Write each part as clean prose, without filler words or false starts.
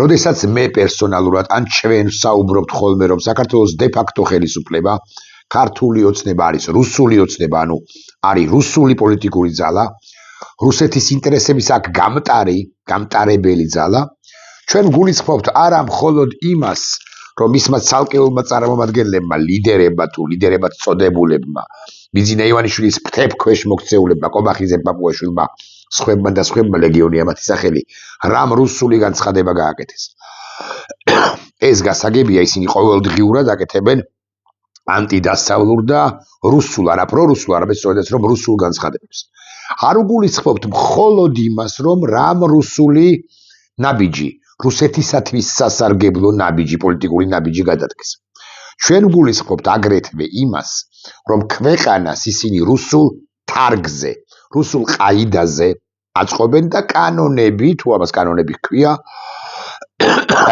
როდესაც მე პერსონალურად ან ჩვენ საუბრობთ ხოლმე რომ საქართველოს დე-ფაქტო ხელისუფლება ქართული ოცნება არის რუსული ოცნება, ანუ არის რუსული პოლიტიკური ძალა, რუსეთის ინტერესების აქ გამტარებელი ძალა, ჩვენ გულისხმობთ არა მხოლოდ იმას, რომ ისმა ცალკეულმა წარმომადგენლებმა, ლიდერებად წოდებულებმა, ბიძინა ივანიშვილის ფრთებქვეშ მოქცეულებმა, კობახიძემ, პაპუაშვილმა, სხვებმა ლეგიონია მათი სახელი, რამ რუსული განცხადება გააკეთეს. ეს გასაგებია, ისინი ყოველდღიურად აკეთებენ ანტიდასავლურ და რუსულ, არა პრორუსულ, არამედ სწორედ რომ რუსულ განცხადებებს. არ უგულისხმობთ მხოლოდ იმას, რომ რამ რუსული ნაბიჯი, რუსეთისათვის სასარგებლო ნაბიჯი, პოლიტიკური ნაბიჯი გადადგეს. ჩვენ გულისხმობთ აგრეთვე იმას, რომ ქვეყანას ისინი რუსულ თარგზე, რუსულ ყაიდაზე აწყობენ და კანონები, თუ ამას კანონები ჰქვია,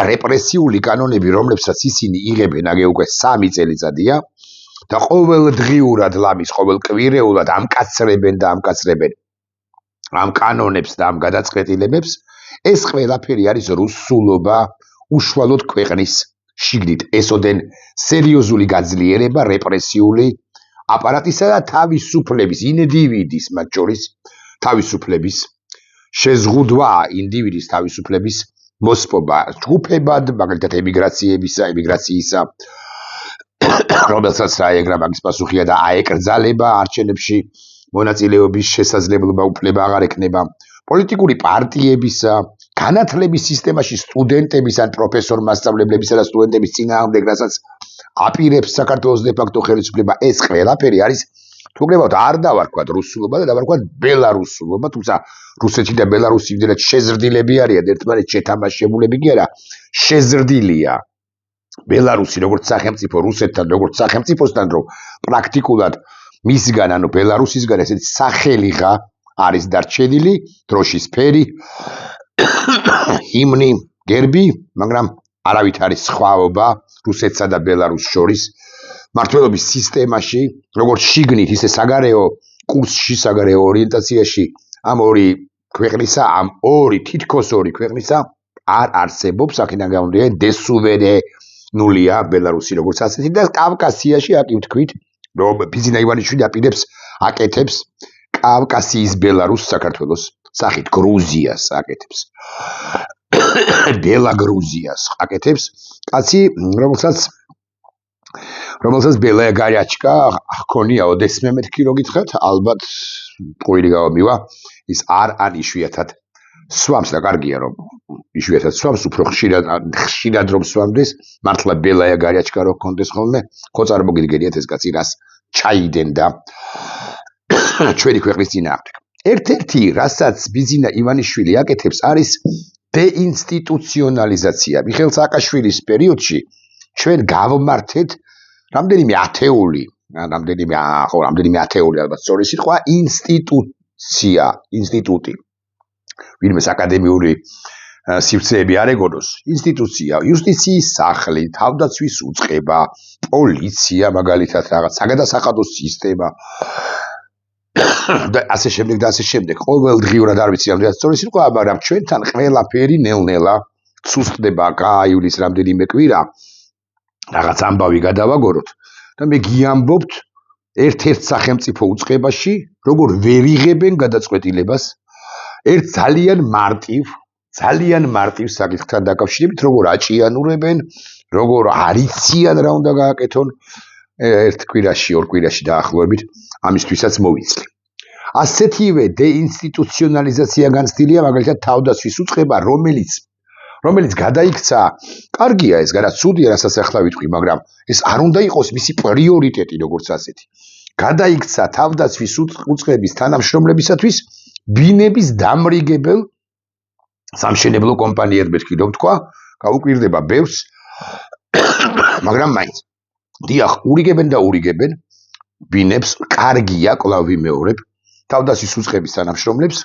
რეპრესიული კანონები, რომლებსაც ისინი იღებენ აგე უკვე 3 წელიწადია და ყოველდღიურად ლამის, ყოველკვირეულად ამკაცრებენ ამ კანონებს და ამ გადაწყვეტილებებს, ეს ყველაფერი არის რუსულობა უშუალოდ ქვეყნის შიგნით, ესოდენ სერიოზული გაძლიერება რეპრესიული აპარატისა და თავისუფლების, ინდივიდის მათ შორის თავისუფლების შეზღუდვა, ინდივიდის თავისუფლების მოსპობა ჯგუფებად, მაგალითად ემიგრაციისა, რომელსაც აეგრა მაგის პასუხია და აეკრძალება არჩევნებში მონაწილეობის შესაძლებლობა უფლება აღარ ექნება, პოლიტიკური პარტიებისა, განათლების სისტემაში სტუდენტების ან პროფესორ მასწავლებლებისა და სტუდენტების წინააღმდეგ, რასაც აპირებს საქართველოს დე-ფაქტო ხელისუფლება, ეს ყველაფერი არის თუ გნებავთ არ დავარქვათ რუსულობა და დავარქვათ ბელარუსულობა, თუმცა რუსეთი და ბელარუსი იმდენად შეზრდილები არიან, ერთმანეთს შეთამაშებულები კი არა, შეზრდილია ბელარუსი როგორც სახელმწიფო რუსეთთან, როგორც სახელმწიფოსთან, რომ პრაქტიკულად მისგან, ანუ ბელარუსისგან ესეთი სახელიღა არის დარჩენილი, დროშის ფერი, ჰიმნი, გერბი, მაგრამ არავით არის სხვაობა რუსეთსა და ბელარუსს შორის მართლობის სისტემაში, როგორც შიგნით, ისე საგარეო კურსში, საგარეო ორიენტაციაში ამ თითქოს ორი ქვეყნისა არ არსებობს, აქედან გამომდინარე დესუვერენულია ბელარუსი როგორც ასეთი და კავკასიაში აქ ვთქვით, რომ ბიძინა ივანიშვილი აკეთებს კავკასიის ბელარუსს საქართველოს სახით გრუზიას აკეთებს. ბელაგრუზიას აკეთებს კაცი, რომელსაც ბელაია გარიაჩკა ჰქონია ოდესმე მეთქი რო გითხრათ, ალბათ ყვირი გავამივა, ის არ იშვიათად სვამს და კარგია რომ იშვიათად სვამს, უფრო ხშირად რომ სვამდეს, მართლა ბელაია გარიაჩკა რო ჰქონდეს ხოლმე, ხო წარმოგიდგენიათ ეს კაცი რას ჩაიდენ და ჩვენი ქვეყნის წინააღმდეგ. ერთ-ერთი, რასაც ბიძინა ივანიშვილი აკეთებს, არის დეინსტიტუციონალიზაცია. მიხეილ სააკაშვილის პერიოდში ჩვენ გავმართეთ რამდენიმე ათეული ალბათ სწორი სიტყვა ინსტიტუტი. ვინმეს აკადემიური სივრცეები არ ეგონოს, ინსტიტუცია, იუსტიციის სახლი, თავდაცვის უწყება, პოლიცია, მაგალითად რაღაც საგადასახადო სისტემა და ასე შემდეგ, ყოველდღიურად არ ვიცი რამდენად სწორი სიტყვა, მაგრამ ჩვენთან ყველაფერი ნელ-ნელა ცუსტდება, გაივლის რამდენიმე კვირა, რაღაც ამბავი გადავაგოროთ და მე გიამბობთ ერთ-ერთ სახელმწიფო უწყებაში, როგორ ვერ იღებენ გადაწყვეტილებას, ერთ ძალიან მარტივ საკითხთან დაკავშირებით, როგორ აჭიანურებენ, როგორ არიციან რა უნდა გააკეთონ, ერთ კვირაში, ორ კვირაში დაახლოებით, ამისთვისაც მოვიცლი. ასეთივე დეინსტიტუციონალიზაცია განცდილია მაგალითად თავდაცვის უწყება, რომელიც გადაიქცა, კარგია ეს, ცუდია რასაც ახლა ვიტყვი, მაგრამ ეს არ უნდა იყოს მისი პრიორიტეტი როგორც ასეთი. გადაიქცა თავდაცვის უწყების თანამშრომლებისათვის ბინების დამრიგებელ სამშენებლო კომპანიად მეთქი რომ თქვა, გაუკვირდება ბევრს, მაგრამ მაინც დიახ, ურიგებენ ბინებს, კარგია, კვლავ ვიმეორებ, თავდაცვის უწყების თანამშრომლებს,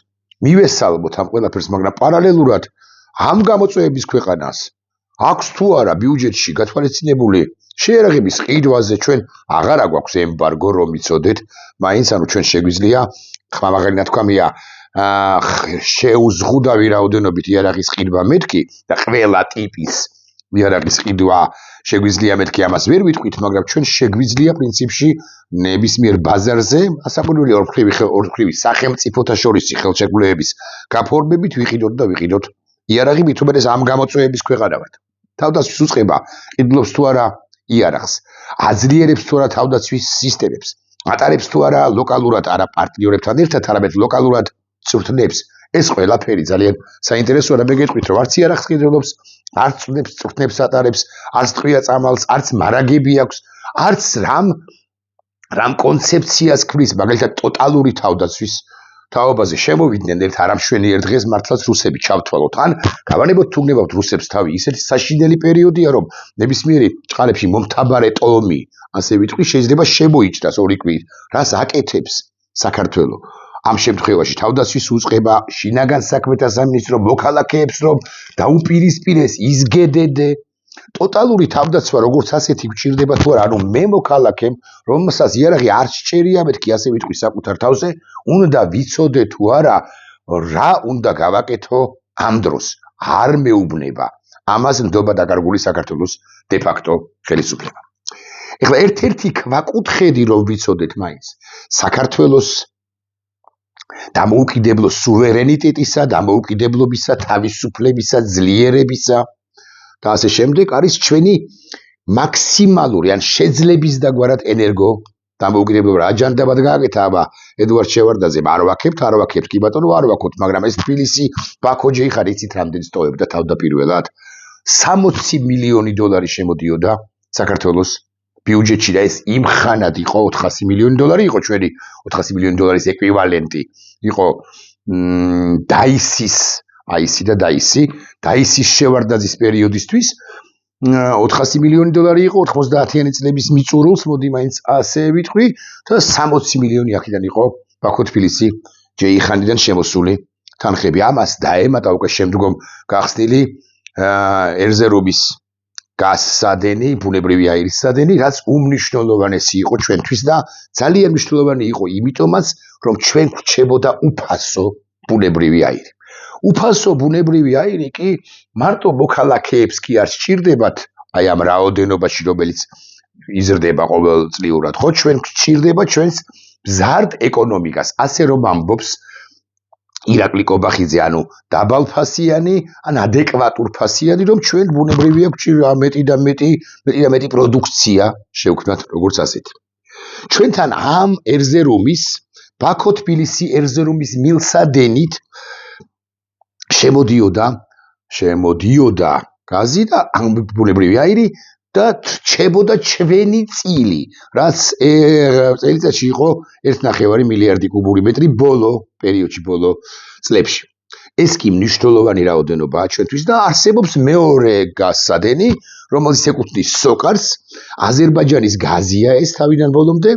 მივესალმოთ ამ ყველაფერს, მაგრამ პარალელურად ამ გამოწვევების ქვეყანას აქვს თუ არა ბიუჯეტში გათვალისწინებული შეერაღების ყიდვაზე ჩვენ აღარა გვაქვს ემბარგო რომ იცოდეთ, მაინც ჩვენ შეგვიძლია ხმამაღალი ნათქვამია შეუზღუდავი რაოდენობით იარაღის ყიდვა მეთქი და ყველა ტიპის იარაღის ყიდვა შეგვიძლია მეთქი ამას ვერ ვიტყვით, მაგრამ ჩვენ შეგვიძლია პრინციპში ნებისმიერ ბაზარზე ასაკუთრებული ორთქლივი სახელმწიფოთა შორისი ხელშეკრულებების გაფორმებით ვიყიდოთ იარაღი, მით უმეტეს ამ გამოწვევების ქვეყანა ვართ. თავდაცვის უწყება ყიდულობს თუ არა იარაღს, აძლიერებს თუ არა თავდაცვის სისტემებს, ატარებს თუ არა ლოკალურად არა პარტნიორებთან ერთად, არამედ ლოკალურად წვრთნებს. ეს ყველაფერი ძალიან საინტერესოა და მე გეტყვით, რომ არც იარაღს ყიდულობს, არც წვრთნებს ატარებს, არც ტყვია წამალს, არც მარაგები აქვს, არც რამ კონცეფციას ქმნის, მაგალითად ტოტალური თავდაცვის თაობაზე შემოვიდნენ ერთ არამშვენიერ დღეს მართლაც რუსები ჩავთვალოთ. ან გავანებოთ თუ გნებავთ რუსებს თავი, ისეთი საშინელი პერიოდია, რომ ნებისმიერი ჭყალებში მომთაბარე ტომი, ასე ვიტყვი, შეიძლება შემოიჭრას ორი კვირით. რას აკეთებს საქართველო? ამ შემთხვევაში თავდაცვის უწყება, შინაგან საქმეთა სამინისტრო მოქალაქეებს რომ დაუპირისპირეს, იზგედედე. ტოტალური თავდაცვა როგორც ასეთი გვჭირდება თუ არა, ანუ მე მოქალაქემ, რომელსაც იარაღი არ სჭერია მეთქი, ასე ვიტყვი საკუთარ თავზე, უნდა ვიცოდე თუ არა, რა უნდა გავაკეთო ამ დროს. არ მეუბნება. ამას ნდობა დაკარგული საქართველოს de facto ხელისუფლება. ეხლა ერთ-ერთი ქვაკუთხედი რომ ვიცოდეთ მაინც, საქართველოს დამოუკიდებლო სუვერენიტეტისა, დამოუკიდებლობისა, თავისუფლებისა, ძლიერებისა და ასე შემდეგ არის ჩვენი მაქსიმალური ან შეძლების დაგვარად ენერგო დამოუკიდებლობა. აჯანდაბად გააკეთა, აბა ედუარდ შევარდაძემ არ ვაქებთ, კი ბატონო არ ვაქოთ, მაგრამ ეს თბილისი, ბაქო ჯეიხარ იცით რამდენი სტოვებდა თავდაპირველად? 60 მილიონი დოლარი შემოდიოდა საქართველოს ბიუჯეტში და ეს იმ ხანად იყო 400 მილიონი დოლარი იყო ჩვენი 400 მილიონი დოლარის ეკვივალენტი იყო დაისის შევარდაძის პერიოდისთვის 400 მილიონი დოლარი იყო 90-იანი წლების მიწურულს, მოდი მაინც ასე ვიტყვი და 60 მილიონი აქედან იყო ბაქო-თბილისი ჯეიხანიდან შემოსული თანხები. ამას დაემატა უკვე შემდგომ გახსნილი ერზერობის გასადენი, ბუნებრივი აირის სადენი, რაც უმნიშვნელოვანესი იყო ჩვენთვის და ძალიან მნიშვნელოვანი იყო იმიტომაც, რომ ჩვენ გვრჩებოდა უფასო ბუნებრივი აირი. უფასო ბუნებრივი აირი კი მარტო მოქალაქეებს კი არ სჭირდებათ, აი ამ რაოდენობაში, რომელიც იზრდება ყოველწლიურად, ხო ჩვენ გვჭირდება ჩვენს მზარდ ეკონომიკას, ასე რომ ამბობს ირაკლი კობახიძე, ანუ დაბალფასიანი, ან ადეკვატურფასიანი, რომ ჩვენ ბუნებრივი აქვს მეტი და მეტი პროდუქცია შევქმნათ როგორც ასეთი. ჩვენთან ამ ერზერუმის, ბაქო-თბილისი ერზერუმის მილსადენით შემოდიოდა გაზი და ბუნებრივი აირი და რჩებოდა ჩვენი წილი, რაც წელიწადში იყო 1,5 მილიარდი კუბური მეტრი ბოლო პერიოდში, ბოლო წლებში. ეს კი მნიშვნელოვანი რაოდენობაა ჩვენთვის და არსებობს მეორე გასადენი, რომელიც ეკუთვნის სოკარს, აზერბაიჯანის გაზია ეს თავიდან ბოლომდე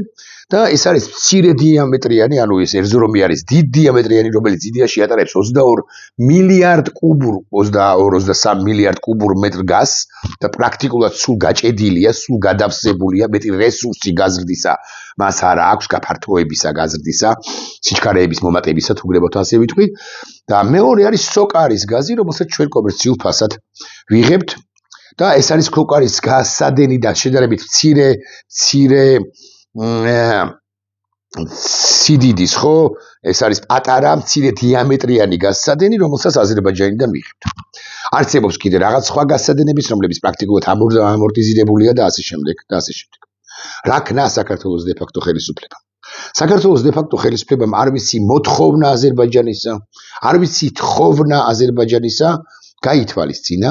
და ეს არის მცირე დიამეტრიანი, ანუ ეს ერზურუმი არის დიდ დიამეტრიანი, რომელიც იდეაში ატარებს 22 მილიარდ კუბურ, 22-23 მილიარდ კუბურ მეტრ გაზს და პრაქტიკულად სულ გაჭედილია, სულ გადავსებულია, მეტი რესურსი გაზრდისა, მას არა აქვს გაფართოებისა გაზრდისა, სიჩქარეების მომატებისა, თუ გრებოთ ასე ვიტყვი. და მეორე არის სოკარის გაზი, რომელსაც ჩვენ კომერციულ ფასად ვიღებთ და ეს არის სოკარის გასადენი და შედარებით მცირე სიდიდის, ხო? ეს არის პატარა მცირე დიამეტრიანი გასადენი, რომელსაც აზერბაიჯანიდან ვიღებთ. არსებობს კიდე რაღაც სხვა გასადენების, რომლებიც პრაქტიკულად ამორტიზირებულია და ასე შემდეგ. რა ქნა საქართველოს de facto ხელისუფლება? საქართველოს de facto ხელისუფლებამ არ ვიცი მოთხოვნა აზერბაიჯანისა, არ ვიცი თხოვნა აზერბაიჯანისა, გაითვალისწინა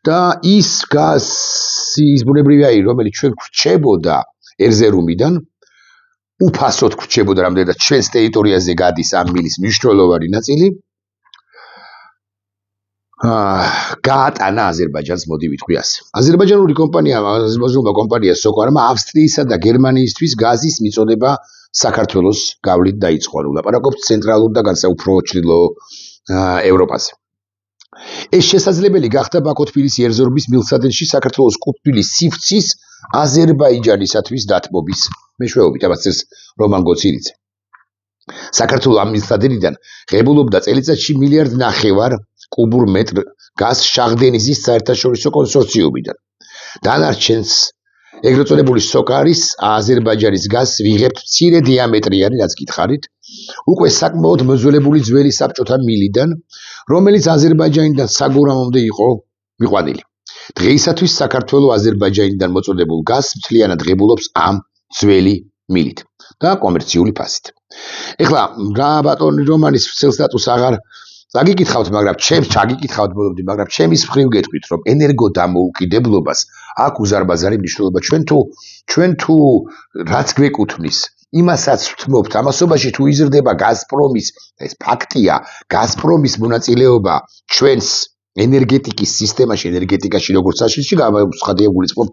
და ის გაზის ბუნებრივი აირი, რომელიც ჩვენ გვრჩებოდა ერზერუმიდან, უფასოდ გვრჩებოდა, რამდენადაც ჩვენს ტერიტორიაზე გადის ამ მილის მნიშვნელოვანი ნაწილი, გაატანა აზერბაიჯანს, მოდი ვიტყვი ასე. აზერბაიჯანულმა კომპანია სოკარმა ავსტრიისა და გერმანიისთვის გაზის მიწოდება საქართველოს გავლით დაიწყო, ლაპარაკობთ ცენტრალურ და განსაკუთრებულად უფრო ჩრდილო ევროპაზე. ეს შესაძლებელი გახდა ბაქო-თბილისი ერზურუმის მილსადენში საქართველოს კუთვნილის სივრცის აზერბაიჯანისათვის დათმობის მეშვეობით, ამას წელს რომან გოცირიძე. საქართველოს ამ მილსადენიდან ღებულობდა წელიწადში 1.5 მილიარდ კუბურ მეტრ გაზს შაღდენიზის საერთაშორისო კონსორციუმიდან. დანარჩენს ეგრეთ წოდებული სოკარის აზერბაიჯანის გაზს ვიღებთ მცირე დიამეტრიანი, რაც გითხარით, უკვე საკმაოდ მოძველებული ძველი საბჭოთა მილიდან, რომელიც აზერბაიჯანიდან საგურამომდე იყო მიყვანილი. დღეისათვის საქართველოს აზერბაიჯანიდან მოწოდებულ გაზს მთლიანად ღებულობს ამ ძველი მილით და კომერციული ფასით. ეხლა რა ბატონი რომანის ვრცელ სტატუსს აღარ წაგიკითხავთ, მაგრამ ჩემის მხრივ გეტყვით, რომ ენერგო დამოუკიდებლობას აქ უზარმაზარი მნიშვნელობა ჩვენ თუ რაც გვეკუთვნის, იმასაც ვთმობთ, ამასობაში თუ იზრდება გაზპრომის, ეს ფაქტია, გაზპრომის მონაწილეობა ჩვენს ენერგეტიკის სისტემაში, ენერგეტიკაში როგორც საშიშში გამოცხადია გულისხმობ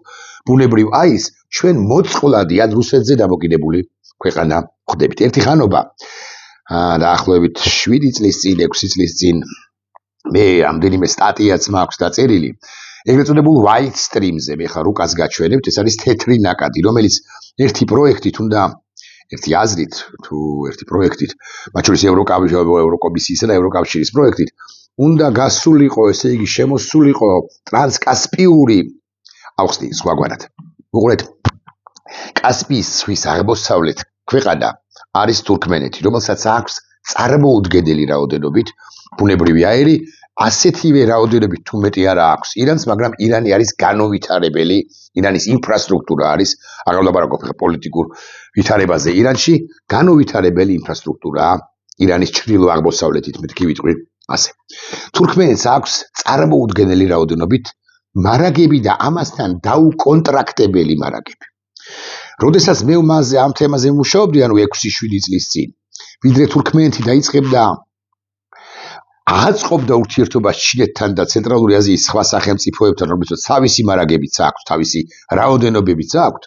ბუნებრივ აის, ჩვენ მოწყვლადი ან რუსეთზე დამოკიდებული ქვეყანა ვხდებით. ერთი ხანობა დაახლოებით 7 წლის წინ, 6 წლის წინ მე რამდენიმე სტატიაც მაქვს დაწერილი ეგრეთ წოდებულ white stream-ზე, მე ხა რუკას გაჩვენებთ, ეს არის თეთრი ნაკადი, რომელიც ერთი პროექტით უნდა ერთი აზრით თუ ერთი პროექტით, მათ შორის ევროკომისიისა და ევროკავშირის პროექტით უნდა გასულიყო, ესე იგი შემოსულიყო ტრანსკასპიური ავხსნი სხვაგვარად. უყურეთ, კასპიის ზღვის აღმოსავლეთ ქვეყანა არის თურქმენეთი, რომელსაც აქვს წარმოუდგენელი რაოდენობით ბუნებრივი აირი, ასეთივე რაოდენობით თუ მეტი არა აქვს ირანს, მაგრამ ირანი არის განუვითარებელი, ირანის ინფრასტრუქტურა არის, აღარ ვლაპარაკობ პოლიტიკურ ვითარებაზე ირანში, განუვითარებელი ინფრასტრუქტურაა ირანის ჩრდილო-აღმოსავლეთით, მეთქი ვიტყვი ასე. თურქმენეთს აქვს წარმოუდგენელი რაოდენობით მარაგები და ამასთან დაუკონტრაქტებელი მარაგები. როდესაც მე ამ თემაზე ვმუშაობდი, ანუ 6-7 წლის წინ, ვიდრე თურქმენეთი დაიწყებდა აწყობდა ურთიერთობას ჩინეთთან და ცენტრალური აზიის სხვა სახელმწიფოებთან, რომელსაც თავისი მარაგებიც აქვს, თავისი რაოდენობებიც აქვს,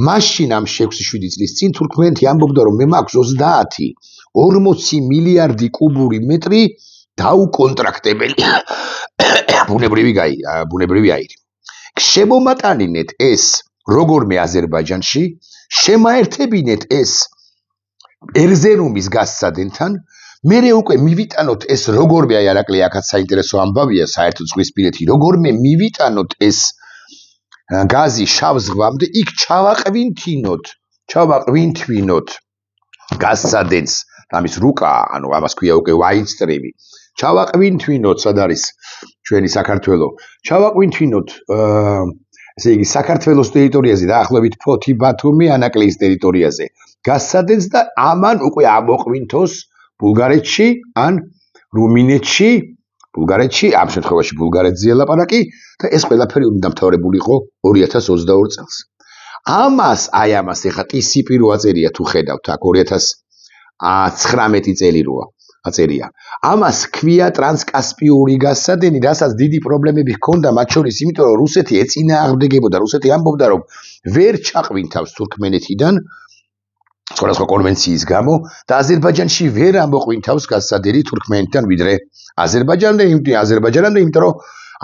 მაშინ ამ 6-7 წლის წინ თურქმენეთი ამბობდა, რომ მე მაქვს 30-40 მილიარდი კუბური მეტრი დაუკონტრაქტებელი ბუნებრივი აირი. შემომატანინეთ ეს როგორმე აზერბაიჯანში, შემაერთებინეთ ეს ერზერუმის გაზსადენთან, მერე უკვე მივიტანოთ ეს როგორმე, აი არაკლი აქაც საინტერესო ამბავია, საერთო ზღვის პირეთი, როგორმე მივიტანოთ ეს გაზი შავ ზღვამდე, იქ ჩავაყვინთვინოთ გაზსადენს, ამის რუკა, ანუ ამას ქვია უკვე white stream-ი. ჩავაყვინთვინოთ, სად არის ჩვენი საქართველო, ჩავაყვინთვინოთ ესე იგი საქართველოს ტერიტორიაზე, დაახლოებით ფოთი, ბათუმი, ანაკლიის ტერიტორიაზე გაზსადენს და ამან უკვე ამოყვინთოს ბულგარეთში ან რუმინეთში, ამ შემთხვევაში ბულგარეთზეა ლაპარაკი და ეს ყველაფერი უნდა დამთავრებულიყო 2022 წელს. ამას ეხა TCP რო აწერია თუ ხედავთ აქ 2019 წელი როა აწერია. ამას ქვია ტრანსკასპიური გაზსადენი, რასაც დიდი პრობლემები ჰქონდა, მათ შორის იმიტომ რომ რუსეთი ეწინააღმდეგებოდა, რუსეთი ამბობდა რომ ვერ ჩაყვინთავს თურქმენეთიდან სხვადასხვა კონვენციის გამო და აზერბაიჯანში ვერ ამოყვინთავს გაზსადენი თურქმენეთიდან ვიდრე აზერბაიჯანამდე, იმიტომ რომ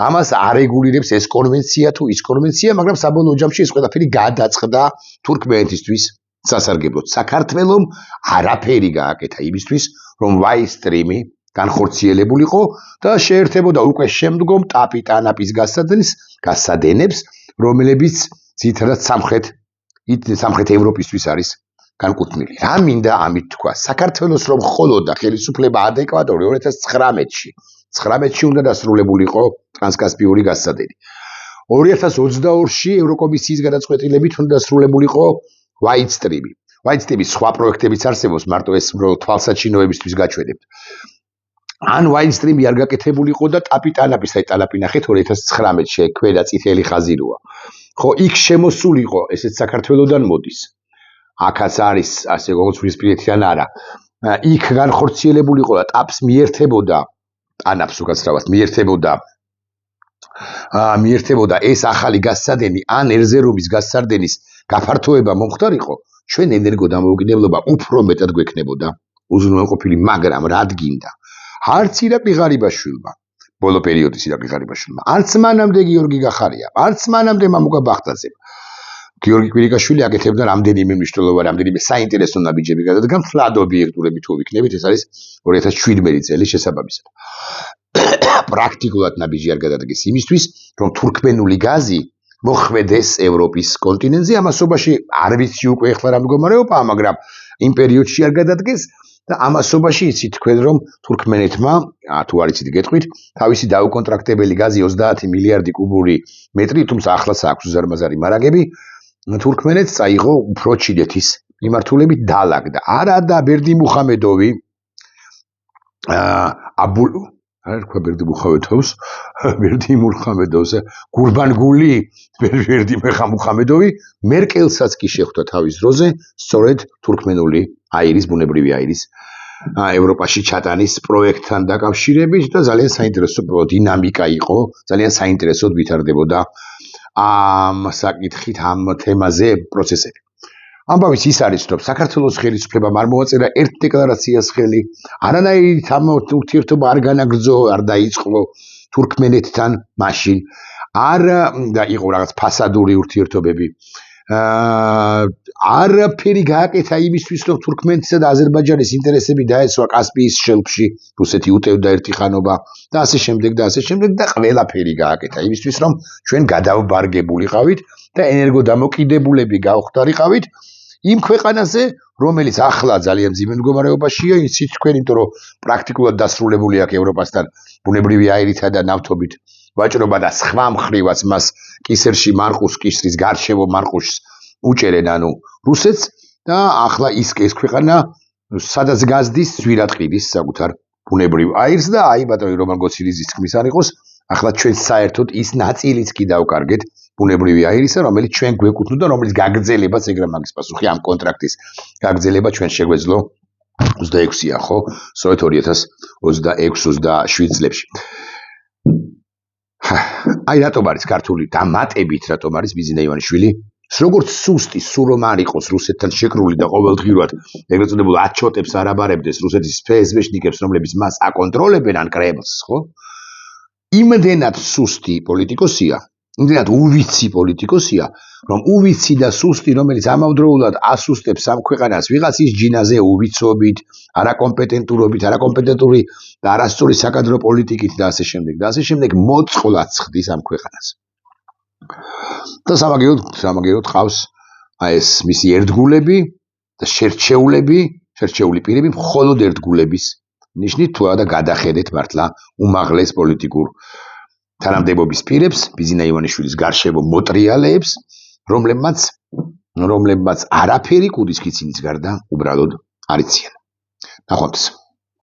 ამას არეგულირებს ეს კონვენცია თუ ის კონვენცია, მაგრამ საბოლოო ჯამში ეს ყველაფერი გადაწყდა თურქმენეთისთვის სასარგებლოდ. საქართველომ არაფერი გააკეთა იმისთვის, რომ white stream-ი განხორციელებულიყო და შეერთებოდა უკვე შემდგომ ტაპი-ტანაპის გაზსადენებს, რომლებიც ძირითადად სამხრეთ ევროპისთვის არის განკუთვნილი. რა მინდა ამით თქვა? საქართველოს რომ ხოლოდა ხელისუფლება ადეკვატური 2019-ში უნდა დასრულებულიყო ტრანსკასპიური გაზსადენი. 2022-ში ევროკომისიის გადაწყვეტილებით უნდა დასრულებულიყო white stream-ი. white stream-ის სხვა პროექტებიც არსებობს, მარტო ეს თვალსაჩინოებისთვის გაჩვენებთ. ან white stream-ი არ გაკეთებულიყო და ტაპი-ტანაპის, აი ტანაპი ნახეთ 2019-ში ქვედა წითელი ხაზი როა. ხო, იქ შემოსულიყო, ესეც საქართველოსდან მოდის. აქაც არის ასე როგორც ვისპირეთიდან არა. იქ განხორციელებულიყო და ტაპს მიერთებოდა, ტანაპს უკაცრავად მიერთებოდა ეს ახალი გაზსადენი ან ერზერუმის გაზსადენის გაფართოება მომხდარიყო, ჩვენ ენერგო დამოუკიდებლობა უფრო მეტად გვექნებოდა უზრუნველყოფილი, მაგრამ რად გინდა? არც ირაკლი ღარიბაშვილმა, ბოლო პერიოდის ირაკლი ღარიბაშვილმა, არც მანამდე გიორგი გახარიამ, არც მანამდე მამუკა ბახტაძემ გიორგი კვირიკაშვილი აკეთებდა რამდენიმე მნიშვნელოვანი, რამდენიმე საინტერესო ნაბიჯები გადადგა მflad ობიექტურები თუ ვიქნებით, ეს არის 2017 წელი შესაბამისად. პრაქტიკულად ნაბიჯი არ გადადგეს იმისთვის, რომ თურქმენული გაზი მოხვედეს ევროპის კონტინენტზე, ამასობაში არ ვიცი უკვე ახლა რა მდგომარეობაა, მაგრამ იმ პერიოდში არ გადადგეს და ამასობაში იცით თქვენ რომ თურქმენეთმა, თუ არ იცით გეტყვით, თავისი დაუკონტრაქტებელი გაზი 30 მილიარდი კუბური მეტრი, თუმცა ახლაც აქვს ზარმაზარი მარაგები, თურქმენეთს წაიღო უფრო ჩინეთის მიმართულებით დაალაგდა. არა და ბერდიმუხამედოვი არ თქვა ბერდიმუხამედოვს, გურბანგული ბერდიმუხამედოვი მერკელსაც კი შეხვდა თავის დროზე, სწორედ თურქმენული აირის, ბუნებრივი აირის ევროპაში ჩატანის პროექტთან დაკავშირებით და ძალიან საინტერესო დინამიკა იყო, ძალიან საინტერესოდ ვითარდებოდა ამ საკითხით, ამ თემაზე პროცესები. ამბავიც ის არის, რომ საქართველოს ხელისუფლებამ არ მოაწერა ერთ დეკლარაციას ხელი, არანაირი ამ ურთიერთობა არ განაგრძო, არ დაიწყო თურქმენეთთან მაშინ, არ და იყო რაღაც ფასადური ურთიერთობები. არაფერი გააკეთა იმისთვის, რომ თურქმენეთსა და აზერბაიჯანის ინტერესები დაეცვა კასპიის შელფში, რუსეთი უტევდა ერთი ხანობა და ასე შემდეგ და ყველაფერი გააკეთა იმისთვის, რომ ჩვენ გადავბარგებულიყავით და ენერგოდამოკიდებულები გავხდარიყავით იმ ქვეყანაზე, რომელიც ახლა ძალიან მძიმე მდგომარეობაშია, იცით თქვენ, იმიტომ რომ პრაქტიკულად დასრულებული აქვს ევროპასთან ბუნებრივი აირითა და ნავთობით ვაჭრობა და სხვა მხრივაც მას კისერში მარყუშს, კისრის გარშემო მარყუშს უჭერენ, ანუ რუსეთს და ახლა ის ქვეყანა სადაც გაზდის ზვირადყიდის საკუთარ ბუნებრივ აირს და აი ბატონი რომან გოცილიზის თქმის არ იყოს, ახლა ჩვენ საერთოდ ის ნაწილიც კი დავკარგეთ ბუნებრივი აირისა, რომელიც ჩვენ გვეკუთვნოდა, რომელიც გაგრძელებაც ეგრე მაგის პასუხი ამ კონტრაქტის გაგრძელება ჩვენ შეგვეძლო 26-ია, ხო? სწორედ 2026-27 წლებში. აი რატომ არის ქართული დამატებით რატომ არის ბიზინა ივანიშვილი როგორც სუსტი სულ რომ არ იყოს რუსეთთან შეკრული და ყოველდღიურად ეგრეთ წოდებულ აჩოტებს არ აბარებდეს რუსეთის ფსბ-შნიკებს რომლებიც მას აკონტროლებენ ან კრემლს ხო იმდენად სუსტი პოლიტიკოსია იმდენად უვიცი პოლიტიკოსია რომ უვიცი და სუსტი რომელიც ამავდროულად ასუსტებს ამ ქვეყანას ვიღაცის ჯინაზე უვიცობით არაკომპეტენტურობით არაკომპეტენტური და არასწორი საკადრო პოლიტიკით და ასე შემდეგ მოწყვლად ხდის ამ ქვეყანას და სამაგიეროდ ყავს აი ეს მისი ერთგულები და შერჩეული პირები მხოლოდ ერთგულების ნიშნით თუ არა გადახედეთ მართლა უმაღლეს პოლიტიკურ თანამდებობის პირებს ბიზინა ივანიშვილის გარშემო მოტრიალეებს რომლებმაც არაფერი კუდის ქიცინის გარდა უბრალოდ არ იციან ნახვამდის